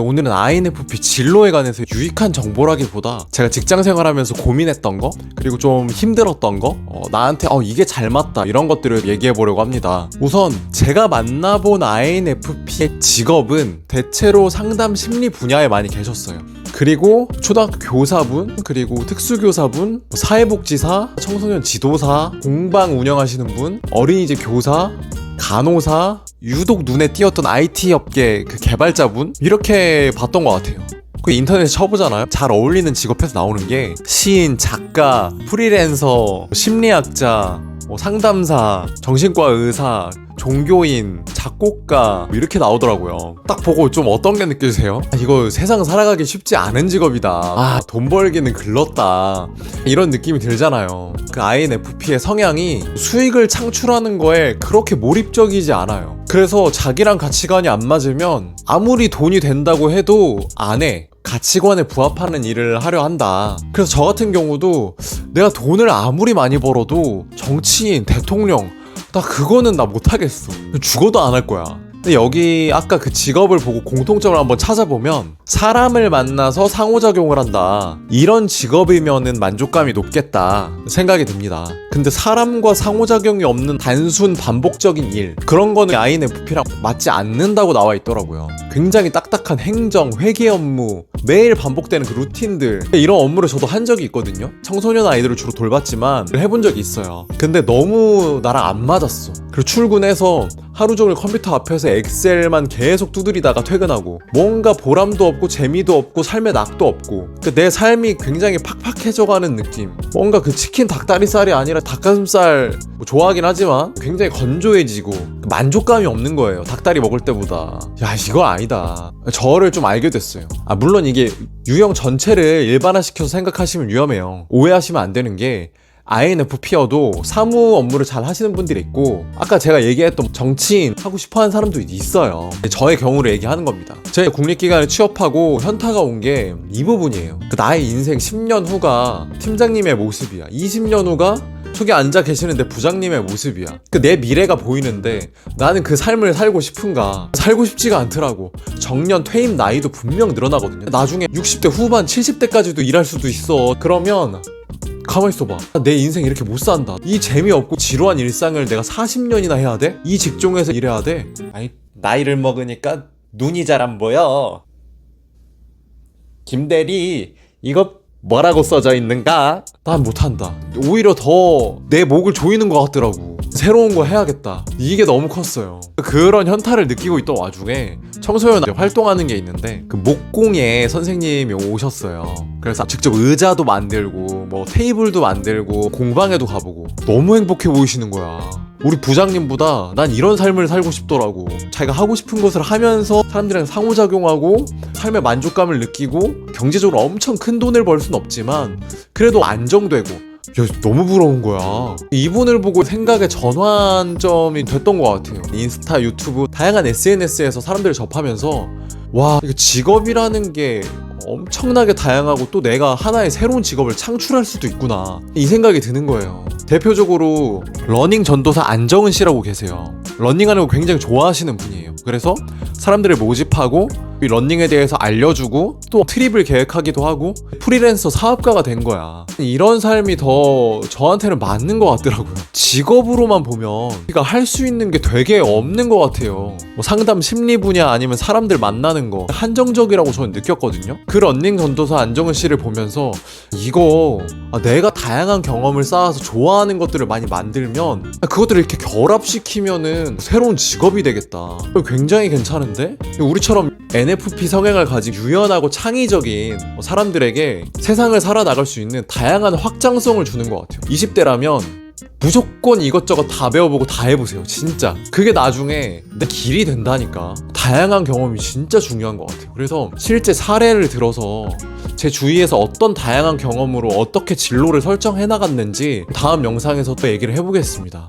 오늘은 INFP 진로에 관해서 유익한 정보라기보다 제가 직장생활하면서 고민했던 거, 그리고 좀 힘들었던 거, 나한테 이게 잘 맞다 이런 것들을 얘기해보려고 합니다. 우선 제가 만나본 INFP의 직업은 대체로 상담 심리 분야에 많이 계셨어요. 그리고 초등학교 교사분, 그리고 특수교사분, 사회복지사, 청소년 지도사, 공방 운영하시는 분, 어린이집 교사, 간호사, 유독 눈에 띄었던 IT 업계 그 개발자분, 이렇게 봤던 것 같아요. 그 인터넷에 쳐보잖아요. 잘 어울리는 직업에서 나오는 게 시인, 작가, 프리랜서, 심리학자, 상담사, 정신과 의사, 종교인, 작곡가 이렇게 나오더라고요. 딱 보고 좀 어떤 게 느껴지세요? 이거 세상 살아가기 쉽지 않은 직업이다. 돈 벌기는 글렀다. 이런 느낌이 들잖아요. 그 INFP의 성향이 수익을 창출하는 거에 그렇게 몰입적이지 않아요. 그래서 자기랑 가치관이 안 맞으면 아무리 돈이 된다고 해도 안 해. 가치관에 부합하는 일을 하려 한다. 그래서 저 같은 경우도 내가 돈을 아무리 많이 벌어도 정치인, 대통령 나 그거는 나 못하겠어. 죽어도 안 할 거야. 근데 여기 아까 그 직업을 보고 공통점을 한번 찾아보면 사람을 만나서 상호작용을 한다. 이런 직업이면은 만족감이 높겠다 생각이 듭니다. 근데 사람과 상호작용이 없는 단순 반복적인 일, 그런 거는 INFP랑 맞지 않는다고 나와 있더라고요. 굉장히 딱딱한 행정, 회계 업무, 매일 반복되는 그 루틴들, 이런 업무를 저도 한 적이 있거든요. 청소년 아이들을 주로 돌봤지만 해본 적이 있어요. 근데 너무 나랑 안 맞았어. 그리고 출근해서 하루 종일 컴퓨터 앞에서 엑셀만 계속 두드리다가 퇴근하고 뭔가 보람도 없고 재미도 없고 삶의 낙도 없고, 내 삶이 굉장히 팍팍해져가는 느낌. 뭔가 그 치킨 닭다리살이 아니라 닭가슴살 좋아하긴 하지만 굉장히 건조해지고 만족감이 없는 거예요. 닭다리 먹을 때보다. 야, 이거 아니다. 저를 좀 알게 됐어요. 물론 이게 유형 전체를 일반화시켜서 생각하시면 위험해요. 오해하시면 안 되는 게 INFP여도 사무 업무를 잘 하시는 분들이 있고, 아까 제가 얘기했던 정치인 하고 싶어하는 사람도 있어요. 저의 경우를 얘기하는 겁니다. 제가 국립기관에 취업하고 현타가 온 게 이 부분이에요. 나의 인생 10년 후가 팀장님의 모습이야. 20년 후가 저기 앉아 계시는데 부장님의 모습이야. 내 미래가 보이는데 나는 그 삶을 살고 싶은가? 살고 싶지가 않더라고. 정년 퇴임 나이도 분명 늘어나거든요. 나중에 60대 후반 70대까지도 일할 수도 있어. 그러면 가만히 있어봐. 내 인생 이렇게 못 산다. 이 재미없고 지루한 일상을 내가 40년이나 해야 돼? 이 직종에서 일해야 돼? 아니, 나이를 먹으니까 눈이 잘 안 보여. 김대리, 이거 뭐라고 써져 있는가? 난 못한다. 오히려 더 내 목을 조이는 것 같더라고. 새로운 거 해야겠다. 이게 너무 컸어요. 그런 현타를 느끼고 있던 와중에 청소년 활동하는 게 있는데 그 목공에 선생님이 오셨어요. 그래서 직접 의자도 만들고 테이블도 만들고 공방에도 가보고 너무 행복해 보이시는 거야. 우리 부장님보다 난 이런 삶을 살고 싶더라고. 자기가 하고 싶은 것을 하면서 사람들이랑 상호작용하고 삶의 만족감을 느끼고 경제적으로 엄청 큰 돈을 벌 순 없지만 그래도 안정되고. 야, 너무 부러운 거야. 이분을 보고 생각의 전환점이 됐던 것 같아요. 인스타, 유튜브, 다양한 SNS에서 사람들을 접하면서 와, 이거 직업이라는 게 엄청나게 다양하고 또 내가 하나의 새로운 직업을 창출할 수도 있구나, 이 생각이 드는 거예요. 대표적으로 러닝 전도사 안정은 씨라고 계세요. 러닝하는 거 굉장히 좋아하시는 분이에요. 그래서 사람들을 모집하고 이 러닝에 대해서 알려주고 또 트립을 계획하기도 하고 프리랜서 사업가가 된 거야. 이런 삶이 더 저한테는 맞는 것 같더라고요. 직업으로만 보면 우리가 할 수 있는 게 되게 없는 것 같아요. 상담 심리 분야 아니면 사람들 만나는 거 한정적이라고 저는 느꼈거든요. 그 러닝 전도사 안정은 씨를 보면서 이거 내가 다양한 경험을 쌓아서 좋아하는 것들을 많이 만들면 그것들을 이렇게 결합시키면은 새로운 직업이 되겠다. 굉장히 괜찮은데? 우리처럼 NFP 성향을 가진 유연하고 창의적인 사람들에게 세상을 살아나갈 수 있는 다양한 확장성을 주는 것 같아요. 20대라면 무조건 이것저것 다 배워보고 다 해보세요. 진짜 그게 나중에 내 길이 된다니까. 다양한 경험이 진짜 중요한 것 같아요. 그래서 실제 사례를 들어서 제 주위에서 어떤 다양한 경험으로 어떻게 진로를 설정해 나갔는지 다음 영상에서 또 얘기를 해보겠습니다.